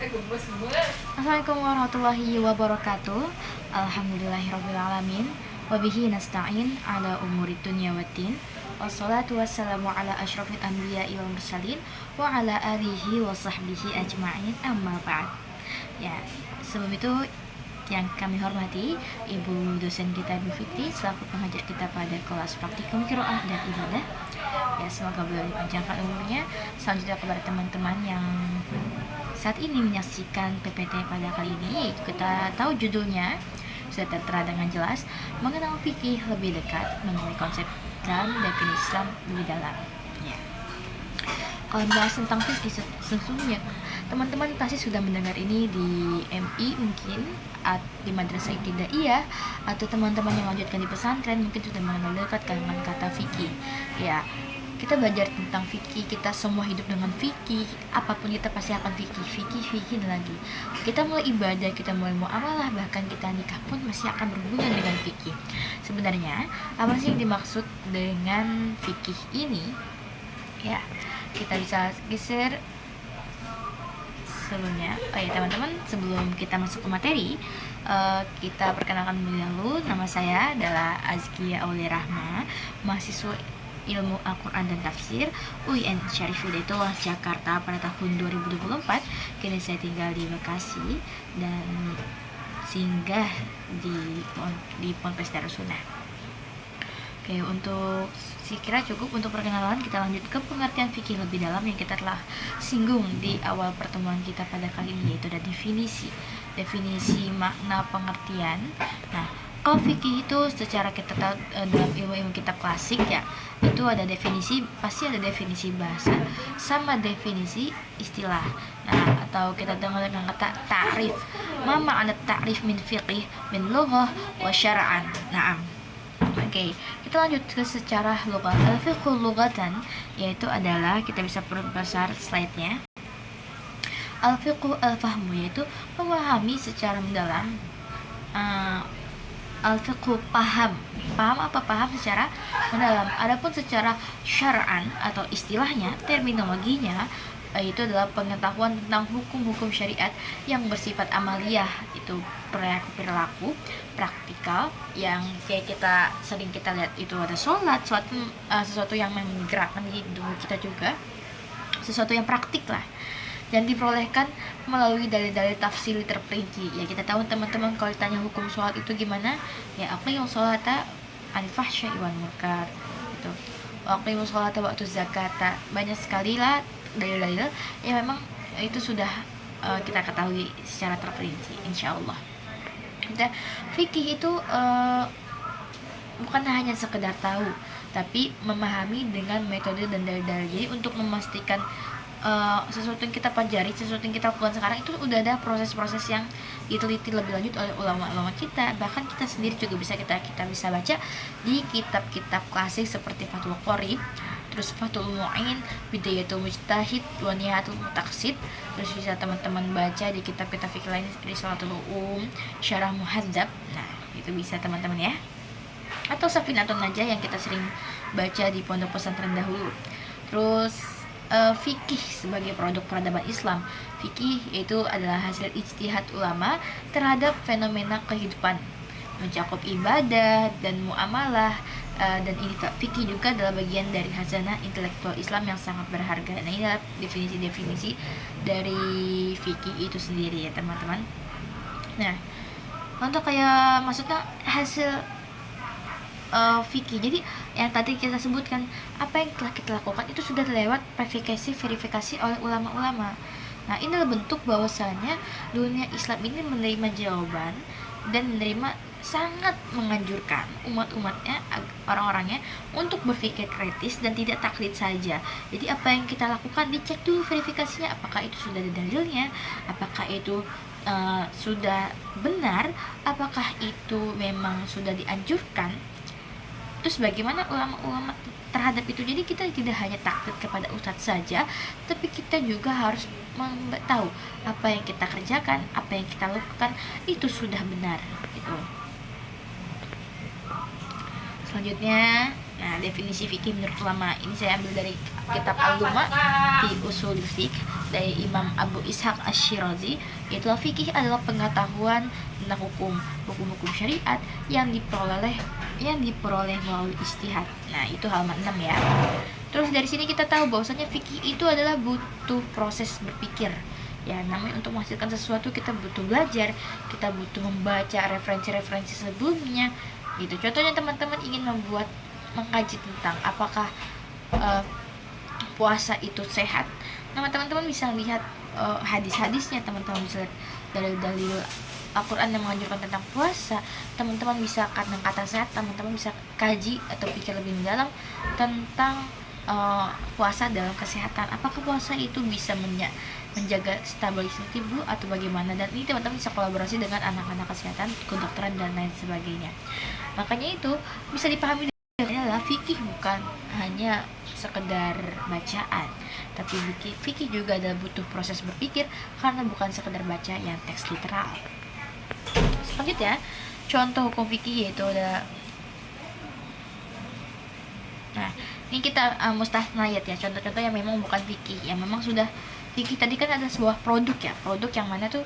Assalamualaikum warahmatullahi wabarakatuh. Alhamdulillahirrabbilalamin. Wabihi nasta'in ala umuri dunya waddin. Wassalatu wassalamu ala asyrafil anbiya'i wal mursalin wa ala alihi wa sahbihi ajma'in, amma ba'd. Ya, sebelum itu yang kami hormati Ibu dosen kita Ibu Fikri selaku pengajar kita pada kelas praktikum qiraah dan ibadah. Ya, semoga beliau dipanjangkan umurnya. Selanjutnya kepada teman-teman yang saat ini menyaksikan PPT pada kali ini, kita tahu judulnya sudah tertera dengan jelas, mengenal fikih lebih dekat, mengenai konsep dan definisi Islam lebih dalam. Ya. Kalau bahas tentang fikih, sesungguhnya teman-teman pasti sudah mendengar ini di MI mungkin, di madrasah ibtidaiyah, atau teman-teman yang lanjutkan di pesantren mungkin sudah mengenal dekat dengan kata fikih. Ya, kita belajar tentang fikih, kita semua hidup dengan fikih, apapun kita pasti akan fikih lagi. Kita mulai ibadah, kita mulai muamalah, bahkan kita nikah pun masih akan berhubungan dengan fikih. Sebenarnya apa sih yang dimaksud dengan fikih ini? Ya, kita bisa geser sebelumnya. Oh ya teman-teman, sebelum kita masuk ke materi, kita perkenalkan dulu. Nama saya adalah Azkia Aulia Rahma, mahasiswa Ilmu Al-Quran dan Tafsir UIN Syarif Hidayatullah Jakarta pada tahun 2024. Kini saya tinggal di Bekasi dan singgah di Ponpes Darussunnah. Oke, untuk kira cukup untuk perkenalan. Kita lanjut ke pengertian fikih lebih dalam yang kita telah singgung di awal pertemuan kita pada kali ini, yaitu ada definisi makna pengertian. Nah, kalau fikih itu secara kita tahu dalam ilmu kitab klasik ya, itu ada definisi, pasti ada definisi bahasa sama definisi istilah. Nah, atau kita dengar dengan kata ta'rif. Ma ma'na ta'rif min fiqih min lughah wa syar'an. Naam. Oke, kita lanjut ke secara lughat. Al-fiqhu lughatan yaitu adalah, kita bisa perbesar slide-nya. Al-fiqhu al-fahmu yaitu memahami secara mendalam. Al-fiqhu paham apa, paham secara mendalam. Adapun secara syar'an atau istilahnya, terminologinya, itu adalah pengetahuan tentang hukum-hukum syariat yang bersifat amaliyah, itu perilaku praktikal yang kayak kita sering kita lihat, itu ada sholat sesuatu yang menggerakkan hidup kita juga, sesuatu yang praktik lah, dan diperolehkan melalui dalil-dalil tafsir terperinci. Ya, kita tahu teman-teman kalau ditanya hukum sholat itu gimana, ya aqimus sholata anil fahsya'i wal munkar, gitu. Aqimus sholata waktu zakata, banyak sekali lah dalil-dalil yang memang itu sudah kita ketahui secara terperinci, insyaallah. Dan fikih itu bukan hanya sekedar tahu, tapi memahami dengan metode dan dalil-dalil. Jadi untuk memastikan sesuatu yang kita pelajari, sesuatu yang kita lakukan sekarang itu udah ada proses-proses yang diteliti lebih lanjut oleh ulama-ulama kita. Bahkan kita sendiri juga kita bisa baca di kitab-kitab klasik seperti Fathul Qorib, terus Fathul Mu'in, Bidayatul Mujtahid, wa Nihayatul Muqtasid. Terus bisa teman-teman baca di kitab-kitab fikih lain, Risalatul Syarah Muhadzab. Nah, itu bisa teman-teman ya. Atau Safinatun Najah yang kita sering baca di pondok pesantren dahulu. Terus fikih sebagai produk peradaban Islam. Fikih yaitu adalah hasil ijtihad ulama terhadap fenomena kehidupan, mencakup ibadah dan muamalah, dan ini fikih juga adalah bagian dari khazanah intelektual Islam yang sangat berharga. Nah, ini adalah definisi-definisi dari fikih itu sendiri ya teman-teman. Nah, untuk kayak maksudnya hasil fikih. Jadi yang tadi kita sebutkan, apa yang telah kita lakukan itu sudah lewat verifikasi oleh ulama-ulama. Nah, ini adalah bentuk bahwasanya dunia Islam ini menerima jawaban dan sangat menganjurkan umat-umatnya, orang-orangnya untuk berpikir kritis dan tidak taklid saja. Jadi apa yang kita lakukan dicek dulu verifikasinya, apakah itu sudah ada dalilnya, apakah itu sudah benar, apakah itu memang sudah dianjurkan. Terus bagaimana ulama-ulama terhadap itu. Jadi kita tidak hanya taklid kepada ustadz saja, tapi kita juga harus tahu apa yang kita kerjakan, apa yang kita lakukan itu sudah benar gitu. Selanjutnya Nah, definisi fikih menurut ulama ini saya ambil dari kitab Al-Luma fi Ushul Fiqh dari Imam Abu Ishaq Asy-Syirazi. Itulah fikih adalah pengetahuan tentang hukum syariat yang diperoleh melalui ijtihad. Nah, itu halaman 6 ya. Terus dari sini kita tahu bahwasanya fikih itu adalah butuh proses berpikir. Ya, namanya untuk menghasilkan sesuatu kita butuh belajar, kita butuh membaca referensi-referensi sebelumnya. Gitu. Contohnya teman-teman ingin mengkaji tentang apakah puasa itu sehat. Nah, teman-teman bisa lihat hadis-hadisnya, teman-teman bisa lihat dalil-dalil Al-Quran yang menganjurkan tentang puasa. Teman-teman bisa kata sehat, teman-teman bisa kaji atau pikir lebih mendalam tentang puasa dalam kesehatan. Apakah puasa itu bisa menjaga stabilitas tubuh atau bagaimana? Dan ini teman-teman bisa kolaborasi dengan anak-anak kesehatan, kedokteran dan lain sebagainya. Makanya itu bisa dipahami adalah fikih bukan hanya sekedar bacaan, tapi fikih juga adalah butuh proses berpikir karena bukan sekedar baca yang teks literal. Selanjutnya, contoh hukum fikih yaitu ada. Nah, ini kita mustahnayat ya, contoh-contoh yang memang bukan fikih, yang memang sudah fikih. Tadi kan ada sebuah produk ya, produk yang mana tuh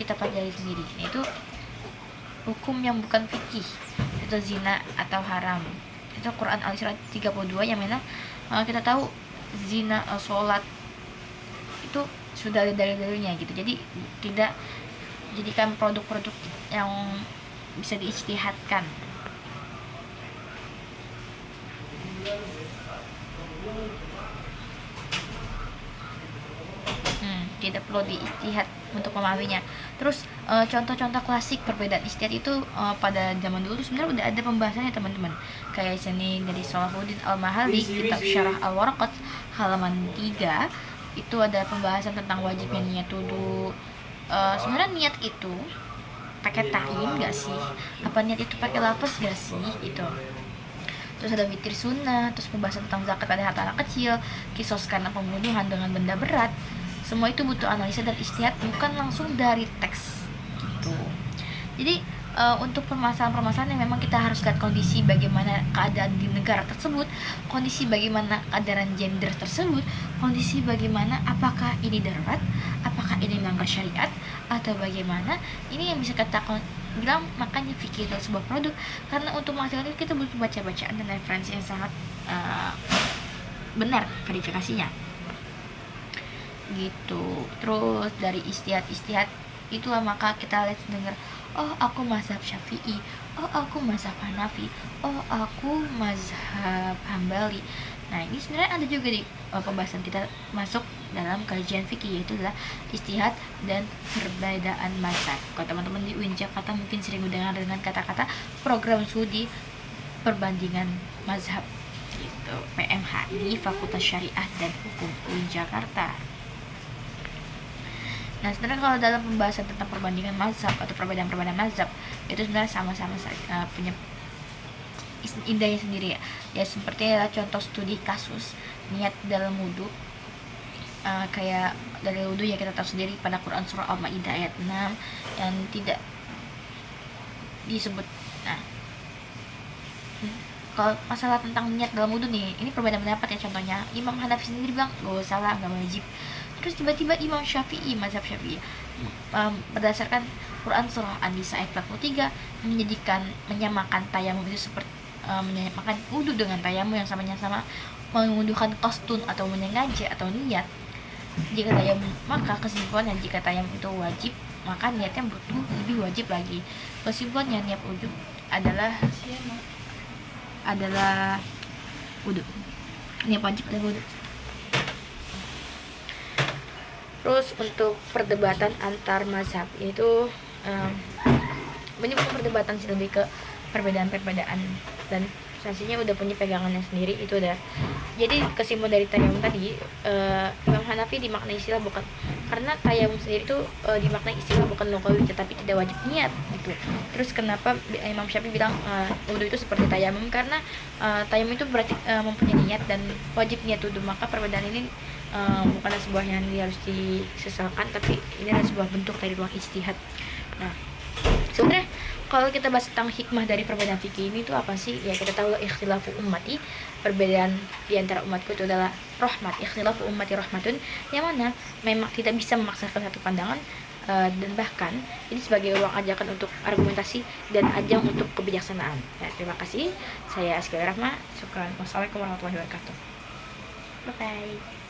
kita pelajari sendiri. Itu hukum yang bukan fikih, itu zina atau haram. Itu Quran Al-Isra 32 yang mana kita tahu zina, sholat itu sudah ada dalil-dalilnya gitu. Jadi tidak jadikan produk-produk yang bisa diijtihadkan. Tidak perlu diijtihad untuk memahaminya. Terus contoh-contoh klasik perbedaan ijtihad itu pada zaman dulu sebenarnya udah ada pembahasannya teman-teman. Kayak sini dari Salahuddin Al-Mahalli, kitab Syarah Al-Waraqat halaman 3 itu ada pembahasan tentang wajibnya niat wudu. Sebenarnya niat itu pakai ta'yin gak sih? Apa niat itu pakai lafaz gak sih? Itu. Terus ada witir sunnah, terus pembahasan tentang zakat pada harta anak kecil, kisos karena pembunuhan dengan benda berat. Semua itu butuh analisa dan ijtihad, bukan langsung dari teks gitu. Jadi untuk permasalahan-permasalahan yang memang kita harus lihat kondisi bagaimana keadaan di negara tersebut, kondisi bagaimana keadaan gender tersebut, kondisi bagaimana apakah ini darurat, apakah ini melanggar syariat atau bagaimana. Ini yang bisa kita bilang makanya fikih adalah sebuah produk, karena untuk menghasilkan itu kita butuh baca-bacaan dan referensi yang sangat benar verifikasinya gitu. Terus dari ijtihad itulah maka kita lihat dengar, oh aku mazhab Syafi'i, oh aku mazhab Hanafi, oh aku mazhab Hambali. Nah, ini sebenarnya ada juga di pembahasan kita masuk dalam kajian fikih, yaitu adalah ijtihad dan perbedaan mazhab. Kalau teman-teman di UIN Jakarta mungkin sering mendengar dengan kata-kata program studi perbandingan mazhab gitu, PMHI, Fakultas Syariah dan Hukum UIN Jakarta. Nah, sebenarnya kalau dalam pembahasan tentang perbandingan mazhab atau perbedaan mazhab itu sebenarnya sama-sama punya indahnya sendiri ya. Ya seperti contoh studi kasus niat dalam wudhu. Kayak dari wudhu ya kita tahu sendiri pada Quran surah Al-Maidah ayat 6 yang tidak disebut. Nah, kalau masalah tentang niat dalam wudhu nih, ini perbedaan pendapat ya. Contohnya Imam Hanafi sendiri bilang gak salah, gak wajib. Terus tiba-tiba Imam Syafi'i, mazhab Syafi'i berdasarkan Quran surah An-Nisa ayat 43 menyamakan tayamum itu seperti menyamakan wudhu dengan tayamum yang sama mengunduhkan kostun atau menyengaja atau niat. Jika tayamum, maka kesimpulannya jika tayamum itu wajib, maka niatnya butuh lebih wajib lagi. Kesimpulannya niat wujud adalah wudhu, niat wajib dan wudhu. Terus untuk perdebatan antar mazhab itu banyak perdebatan sih, lebih ke perbedaan dan sasinya udah punya pegangannya sendiri. Itu udah jadi kesimpulan dari tayamum tadi, Imam Hanafi dimaknai istilah bukan karena tayamum sendiri itu dimaknai istilah bukan lugawi tetapi tidak wajib niat gitu. Terus kenapa Imam Syafi'i bilang wudhu itu seperti tayamum, karena tayamum itu berarti mempunyai niat dan wajib niat wudhu. Maka perbedaan ini bukanlah sebuah yang harus disesalkan, tapi ini adalah sebuah bentuk dari ruang ijtihad. Nah, sebenarnya Kalau kita bahas tentang hikmah dari perbedaan fikih ini itu apa sih? Ya kita tahu ikhtilafu ummati, perbedaan di antara umatku itu adalah rahmat. Ikhtilafu ummati rahmatun, yang mana memang tidak bisa memaksakan satu pandangan, dan bahkan ini sebagai ruang ajakan untuk argumentasi dan ajang untuk kebijaksanaan. Ya, terima kasih. Saya Askia Rahma. Syukran. Wassalamualaikum warahmatullahi wabarakatuh. Bye bye.